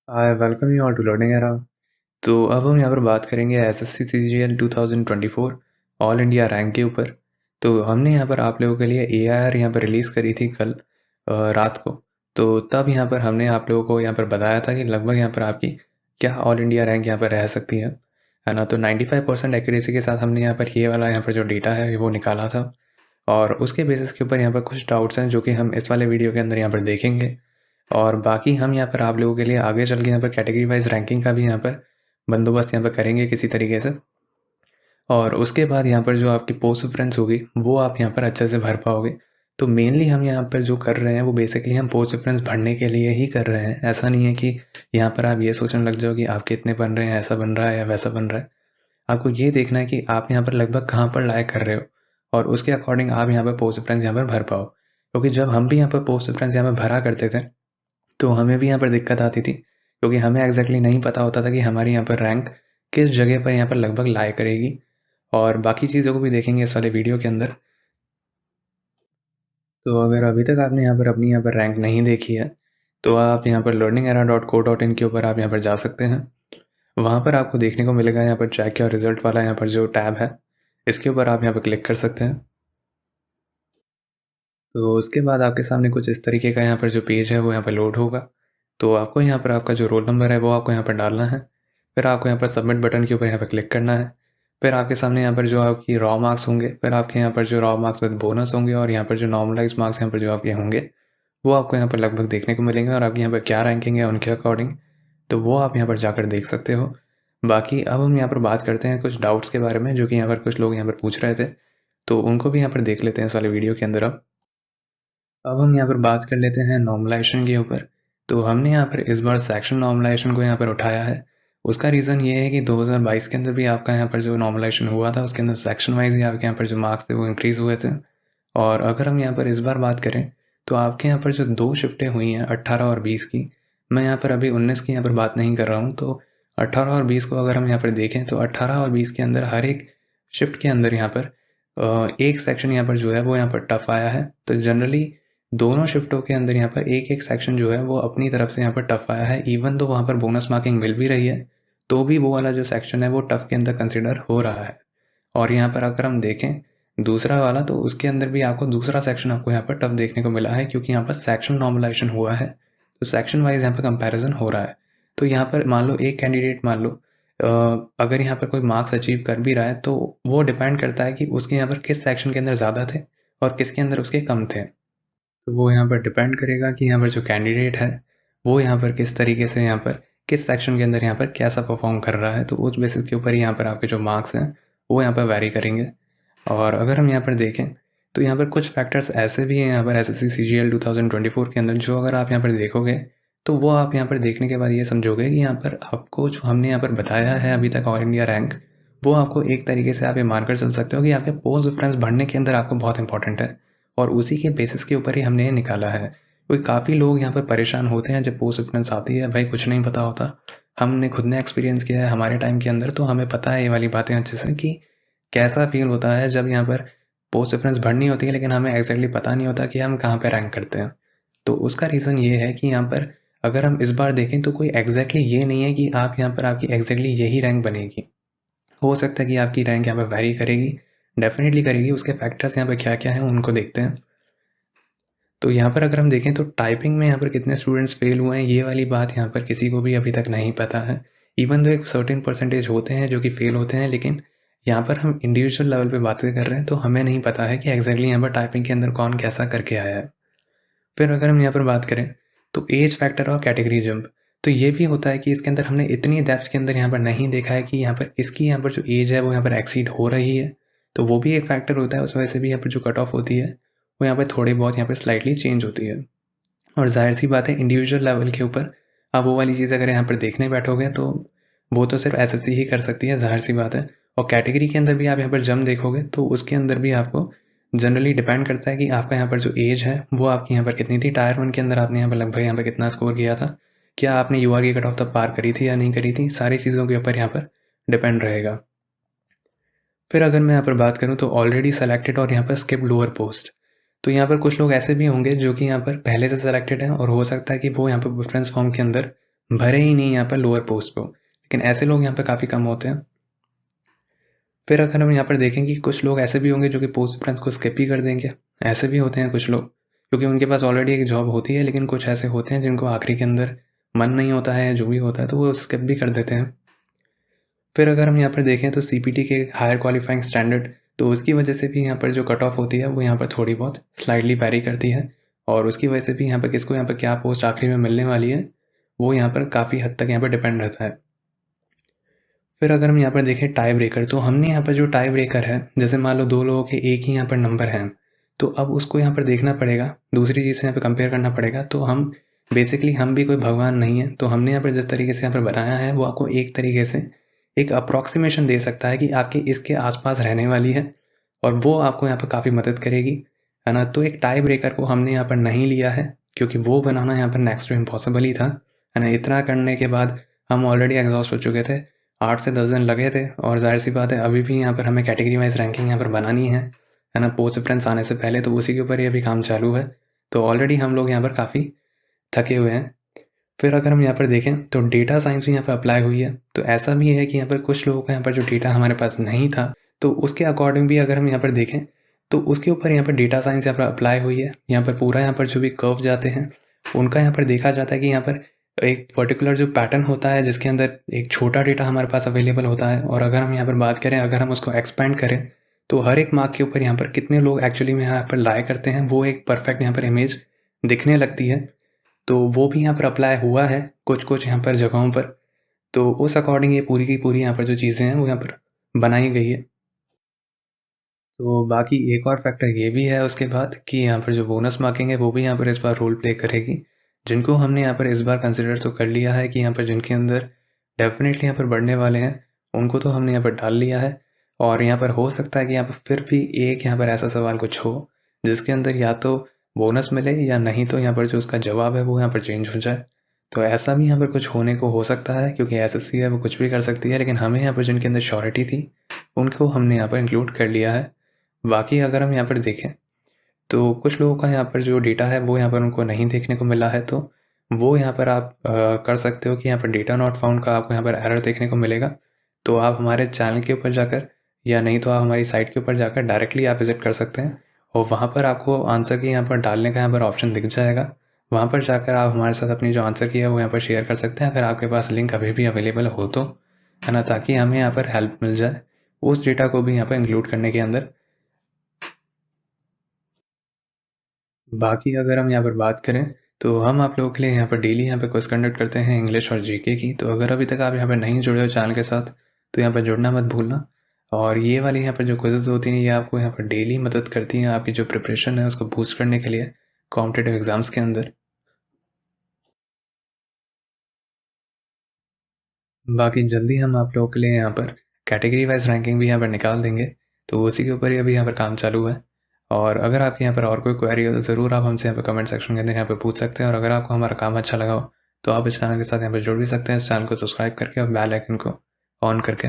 Hi welcome you all to learning era. तो अब हम यहाँ पर बात करेंगे SSC CGL 2024 all India rank के ऊपर। तो हमने यहाँ पर आप लोगों के लिए एआईआर यहाँ पर रिलीज़ करी थी कल रात को। तो तब यहाँ पर हमने आप लोगों को यहाँ पर बताया था कि लगभग यहाँ पर आपकी क्या ऑल इंडिया रैंक यहाँ पर रह सकती है ना। तो 95% एक्यूरेसी के साथ हमने यहाँ पर ये वाला यहाँ पर जो डेटा है वो निकाला था, और उसके बेसिस के ऊपर यहाँ पर कुछ डाउट्स हैं जो कि हम इस वाले वीडियो के अंदर यहाँ पर देखेंगे। और बाकी हम यहाँ पर आप लोगों के लिए आगे चल के यहाँ पर कैटेगरी वाइज रैंकिंग का भी यहाँ पर बंदोबस्त यहाँ पर करेंगे किसी तरीके से। और उसके बाद यहाँ पर जो आपकी पोस्ट रेफरेंस होगी वो आप यहाँ पर अच्छे से भर पाओगे। तो मेनली हम यहाँ पर जो कर रहे हैं वो बेसिकली हम पोस्ट रेफरेंस भरने के लिए ही कर रहे हैं। ऐसा नहीं है कि यहाँ पर आप ये सोचने लग जाओ कि आपके इतने बन रहे हैं, ऐसा बन रहा है या वैसा बन रहा है। आपको ये देखना है कि आप यहाँ पर लगभग कहाँ पर लायक कर रहे हो, और उसके अकॉर्डिंग आप यहाँ पर पोस्ट रेफरेंस यहाँ पर भर पाओ। क्योंकि जब हम भी यहाँ पर पोस्ट रेफरेंस यहाँ पर भरा करते थे तो हमें भी यहाँ पर दिक्कत आती थी, क्योंकि हमें एग्जैक्टली नहीं पता होता था कि हमारी यहाँ पर रैंक किस जगह पर यहाँ पर लगभग लाया करेगी। और बाकी चीज़ों को भी देखेंगे इस वाले वीडियो के अंदर। तो अगर अभी तक आपने यहाँ पर अपनी यहाँ पर रैंक नहीं देखी है तो आप यहाँ पर learningera.co.in के ऊपर आप यहाँ पर जा सकते हैं। वहाँ पर आपको देखने को मिलेगा यहाँ पर चेक योर रिजल्ट वाला यहाँ पर जो टैब है, इसके ऊपर आप यहाँ पर क्लिक कर सकते हैं। तो उसके बाद आपके सामने कुछ इस तरीके का यहाँ पर जो पेज है वो यहाँ पर लोड होगा। तो आपको यहाँ पर आपका जो रोल नंबर है वो आपको यहाँ पर डालना है। फिर आपको यहाँ पर सबमिट बटन के ऊपर यहाँ पर क्लिक करना है। फिर आपके सामने यहाँ पर जो आपकी रॉ मार्क्स होंगे, फिर आपके यहाँ पर जो रॉ मार्क्स विद बोनस होंगे, और यहाँ पर जो नॉर्मलाइज मार्क्स यहाँ पर जो आपके होंगे वो आपको यहाँ पर लगभग देखने को मिलेंगे। और आपकी यहाँ पर क्या रैंकिंग है उनके अकॉर्डिंग, तो वो आप यहाँ पर जाकर देख सकते हो। बाकी अब हम यहाँ पर बात करते हैं कुछ डाउट्स के बारे में जो कि यहाँ पर कुछ लोग यहाँ पर पूछ रहे थे, तो उनको भी यहाँ पर देख लेते हैं इस वाले वीडियो के अंदर। अब हम यहाँ पर बात कर लेते हैं नॉर्मलाइजेशन के ऊपर। तो हमने यहाँ पर इस बार सेक्शन नॉर्मलाइजेशन को यहाँ पर उठाया है। उसका रीज़न ये है कि 2022 के अंदर भी आपका यहाँ पर जो नॉर्मलाइजेशन हुआ था उसके अंदर सेक्शन वाइज ही आपके यहाँ पर जो मार्क्स थे वो इंक्रीज़ हुए थे। और अगर हम यहाँ पर इस बार बात करें तो आपके यहाँ पर जो 2 शिफ्टें हुई हैं 18 और 20 की, मैं यहाँ पर अभी 19 की यहाँ पर बात नहीं कर रहा हूँ। तो 18 और 20 को अगर हम यहाँ पर देखें तो 18 और 20 के अंदर हर एक शिफ्ट के अंदर यहाँ पर एक सेक्शन यहाँ पर जो है वो यहाँ पर टफ आया है। तो जनरली दोनों शिफ्टों के अंदर यहाँ पर एक एक सेक्शन जो है वो अपनी तरफ से यहाँ पर टफ आया है। इवन तो वहाँ पर बोनस मार्किंग मिल भी रही है तो भी वो वाला जो सेक्शन है वो टफ के अंदर कंसिडर हो रहा है। और यहाँ पर अगर हम देखें दूसरा वाला, तो उसके अंदर भी आपको दूसरा सेक्शन आपको यहाँ पर टफ देखने को मिला है, क्योंकि यहाँ पर सेक्शन नॉर्मलाइजेशन हुआ है। तो सेक्शन वाइज यहाँ पर कंपैरिजन हो रहा है। तो यहाँ पर मान लो एक कैंडिडेट, मान लो अगर यहाँ पर कोई मार्क्स अचीव कर भी रहा है तो वो डिपेंड करता है कि उसके यहाँ पर किस सेक्शन के अंदर ज़्यादा थे और किसके अंदर उसके कम थे। तो वो यहाँ पर डिपेंड करेगा कि यहाँ पर जो कैंडिडेट है वो यहाँ पर किस तरीके से यहाँ पर किस सेक्शन के अंदर यहाँ पर कैसा परफॉर्म कर रहा है। तो उस बेसिस के ऊपर ही यहाँ पर आपके जो मार्क्स हैं वो यहाँ पर वैरी करेंगे। और अगर हम यहाँ पर देखें तो यहाँ पर कुछ फैक्टर्स ऐसे भी हैं यहाँ पर एसएससी सीजीएल 2024 के अंदर, जो अगर आप यहाँ पर देखोगे तो वो आप यहाँ पर देखने के बाद ये समझोगे कि यहाँ पर आपको जो हमने यहाँ पर बताया है अभी तक ऑल इंडिया रैंक, वो आपको एक तरीके से आप ये मानकर चल सकते हो कि आपके पोस्ट रेफरेंस बढ़ने के अंदर आपको बहुत इंपॉर्टेंट है। और उसी के बेसिस के ऊपर ही हमने ये निकाला है। क्योंकि काफ़ी लोग यहाँ पर परेशान होते हैं जब पोस्ट रेफरेंस आती है, भाई कुछ नहीं पता होता। हमने खुद ने एक्सपीरियंस किया है हमारे टाइम के अंदर, तो हमें पता है ये वाली बातें अच्छे से कि कैसा फील होता है जब यहाँ पर पोस्ट रेफरेंस भरनी होती है लेकिन हमें एग्जैक्टली पता नहीं होता कि हम कहाँ पे रैंक करते हैं। तो उसका रीज़न ये है कि यहाँ पर अगर हम इस बार देखें तो कोई एग्जैक्टली ये नहीं है कि आप यहाँ पर आपकी एग्जैक्टली यही रैंक बनेगी। हो सकता है कि आपकी रैंक यहाँ पर वेरी करेगी, डेफिनेटली करेगी। उसके फैक्टर्स यहाँ पर क्या क्या हैं उनको देखते हैं। तो यहाँ पर अगर हम देखें तो टाइपिंग में यहाँ पर कितने स्टूडेंट्स फेल हुए हैं, ये वाली बात यहाँ पर किसी को भी अभी तक नहीं पता है। इवन तो एक सर्टेन परसेंटेज होते हैं जो कि फेल होते हैं, लेकिन यहाँ पर हम इंडिविजुअल लेवल पे बातें कर रहे हैं तो हमें नहीं पता है कि एग्जैक्टली यहाँ पर टाइपिंग के अंदर कौन कैसा करके आया है। फिर अगर हम यहाँ पर बात करें तो एज फैक्टर और कैटेगरी जंप, तो ये भी होता है कि इसके अंदर हमने इतनी डेप्थ के अंदर यहाँ पर नहीं देखा है कि यहाँ पर किसकी यहाँ पर जो एज है वो यहाँ पर एक्सीड हो रही है। तो वो भी एक फैक्टर होता है, उस वजह से भी यहाँ पर जो कट ऑफ होती है वो यहाँ पर थोड़ी बहुत यहाँ पर स्लाइटली चेंज होती है। और जाहिर सी बात है इंडिविजुअल लेवल के ऊपर आप वो वाली चीज़ अगर यहाँ पर देखने बैठोगे तो वो तो सिर्फ एसएससी ही कर सकती है, जाहिर सी बात है। और कैटेगरी के अंदर भी आप यहाँ पर जम देखोगे तो उसके अंदर भी आपको जनरली डिपेंड करता है कि आपका यहाँ पर जो एज है वो आपकी यहाँ पर कितनी थी। टायर 1 के अंदर आपने यहाँ पर लगभग यहाँ पर कितना स्कोर किया था, क्या आपने यूआर की कट ऑफ तब पार करी थी या नहीं करी थी, सारी चीज़ों के ऊपर यहाँ पर डिपेंड रहेगा। फिर अगर मैं यहाँ पर बात करूँ तो ऑलरेडी सेलेक्टेड और यहाँ पर स्किप लोअर पोस्ट, तो यहाँ पर कुछ लोग ऐसे भी होंगे जो कि यहाँ पर पहले से सेलेक्टेड हैं और हो सकता है कि वो यहाँ पर प्रेफरेंस फॉर्म के अंदर भरे ही नहीं यहाँ पर लोअर पोस्ट को, लेकिन ऐसे लोग यहाँ पर काफ़ी कम होते हैं। फिर अगर हम यहाँ पर देखें कि कुछ लोग ऐसे भी होंगे जो कि पोस्ट प्रेफरेंस को स्किप ही कर देंगे, ऐसे भी होते हैं कुछ लोग, क्योंकि उनके पास ऑलरेडी एक जॉब होती है, लेकिन कुछ ऐसे होते हैं जिनको आखिरी के अंदर मन नहीं होता है, जो भी होता है तो वो स्किप भी कर देते हैं। फिर अगर हम यहाँ पर देखें तो सीपीटी के हायर क्वालिफाइंग स्टैंडर्ड, तो उसकी वजह से भी यहाँ पर जो कट ऑफ होती है वो यहाँ पर थोड़ी बहुत स्लाइडली वेरी करती है, और उसकी वजह से भी यहाँ पर किसको यहाँ पर क्या पोस्ट आखिरी में मिलने वाली है वो यहाँ पर काफ़ी हद तक यहाँ पर डिपेंड रहता है। फिर अगर हम यहाँ पर देखें टाई ब्रेकर, तो हमने यहाँ पर जो टाई ब्रेकर है, जैसे मान लो दो लोगों के एक ही यहाँ पर नंबर है, तो अब उसको यहाँ पर देखना पड़ेगा, दूसरी चीज़ से यहाँ पर कंपेयर करना पड़ेगा। तो हम बेसिकली हम भी कोई भगवान नहीं है, तो हमने यहाँ पर जिस तरीके से यहाँ पर बनाया है वो आपको एक तरीके से एक अप्रॉक्सीमेशन दे सकता है कि आपके इसके आसपास रहने वाली है, और वो आपको यहाँ पर काफ़ी मदद करेगी, है ना। तो एक टाई ब्रेकर को हमने यहाँ पर नहीं लिया है, क्योंकि वो बनाना यहाँ पर नेक्स्ट टू इम्पॉसिबल ही था, है ना। इतना करने के बाद हम ऑलरेडी एग्जॉस्ट हो चुके थे, 8 से 10 दिन लगे थे, और जाहिर सी बात है अभी भी यहाँ पर हमें कैटेगरी वाइज रैंकिंग यहाँ पर बनानी है ना, पोस्ट प्रेफरेंस आने से पहले, तो उसी के ऊपर ही अभी काम चालू है। तो ऑलरेडी हम लोग यहाँ पर काफ़ी थके हुए हैं। फिर अगर हम यहाँ पर देखें तो डेटा साइंस भी यहाँ पर अप्लाई हुई है, तो ऐसा भी है कि यहाँ पर कुछ लोगों का यहाँ पर जो डेटा हमारे पास नहीं था, तो उसके अकॉर्डिंग भी अगर हम यहाँ पर देखें तो उसके ऊपर यहाँ पर डेटा साइंस यहाँ पर अप्लाई हुई है। यहाँ पर पूरा यहाँ पर जो भी कर्व जाते हैं उनका यहाँ पर देखा जाता है कि यहाँ पर एक पर्टिकुलर जो पैटर्न होता है जिसके अंदर एक छोटा डेटा हमारे पास अवेलेबल होता है, और अगर हम यहाँ पर बात करें, अगर हम उसको एक्सपेंड करें तो हर एक मार्क के ऊपर यहाँ पर कितने लोग एक्चुअली में यहाँ पर लाए करते हैं वो एक परफेक्ट यहाँ पर इमेज दिखने लगती है। तो वो भी यहाँ पर अप्लाई हुआ है कुछ कुछ यहाँ पर जगहों पर, तो उस अकॉर्डिंग ये पूरी की पूरी यहाँ पर जो चीज़ें हैं वो यहाँ पर बनाई गई है। तो बाकी एक और फैक्टर ये भी है उसके बाद कि यहाँ पर जो बोनस मार्किंग है वो भी यहाँ पर इस बार रोल प्ले करेगी, जिनको हमने यहाँ पर इस बार कंसिडर तो कर लिया है कि यहाँ पर जिनके अंदर डेफिनेटली यहाँ पर बढ़ने वाले हैं उनको तो हमने यहाँ पर डाल लिया है। और यहाँ पर हो सकता है कि यहाँ पर फिर भी एक यहाँ पर ऐसा सवाल कुछ हो जिसके अंदर या तो बोनस मिले या नहीं तो यहाँ पर जो उसका जवाब है वो यहाँ पर चेंज हो जाए। तो ऐसा भी यहाँ पर कुछ होने को हो सकता है, क्योंकि एसएससी है वो कुछ भी कर सकती है, लेकिन हमें यहाँ पर जिनके अंदर श्योरिटी थी उनको हमने यहाँ पर इंक्लूड कर लिया है। बाकी अगर हम यहाँ पर देखें तो कुछ लोगों का यहाँ पर जो डेटा है वो यहाँ पर उनको नहीं देखने को मिला है, तो वो यहाँ पर आप कर सकते हो कि यहाँ पर डेटा नॉट फाउंड का आपको यहाँ पर एरर देखने को मिलेगा। तो आप हमारे चैनल के ऊपर जाकर या नहीं तो आप हमारी साइट के ऊपर जाकर डायरेक्टली आप विजिट कर सकते हैं, और वहाँ पर आपको आंसर की यहाँ पर डालने का यहाँ पर ऑप्शन दिख जाएगा। वहाँ पर जाकर आप हमारे साथ अपनी जो आंसर की है वो यहाँ पर शेयर कर सकते हैं, अगर आपके पास लिंक अभी भी अवेलेबल हो तो, है ना, ताकि हमें यहाँ पर हेल्प मिल जाए उस डेटा को भी यहाँ पर इंक्लूड करने के अंदर। बाकी अगर हम यहाँ पर बात करें तो हम आप लोगों के लिए यहाँ पर डेली यहाँ पर क्विज कंडक्ट करते हैं इंग्लिश और जीके की, तो अगर अभी तक आप यहाँ पर नहीं जुड़े हो चैनल के साथ तो यहाँ पर जुड़ना मत भूलना। और ये वाली यहाँ पर जो क्विजेज होती हैं ये आपको यहाँ पर डेली मदद करती हैं आपकी जो प्रिपरेशन है उसको बूस्ट करने के लिए कॉम्पिटेटिव एग्जाम्स के अंदर। बाकी जल्दी हम आप लोगों के लिए यहाँ पर कैटेगरी वाइज रैंकिंग भी यहाँ पर निकाल देंगे, तो उसी के ऊपर ही अभी यहाँ पर काम चालू है। और अगर आपके यहाँ पर और कोई क्वेरी हो तो ज़रूर आप हमसे यहाँ पर कमेंट सेक्शन के अंदर यहाँ पर पूछ सकते हैं, और अगर आपको हमारा काम अच्छा लगा हो तो आप इस चैनल के साथ यहाँ पर जुड़ भी सकते हैं, इस चैनल को सब्सक्राइब करके और बेल आइकन को ऑन करके।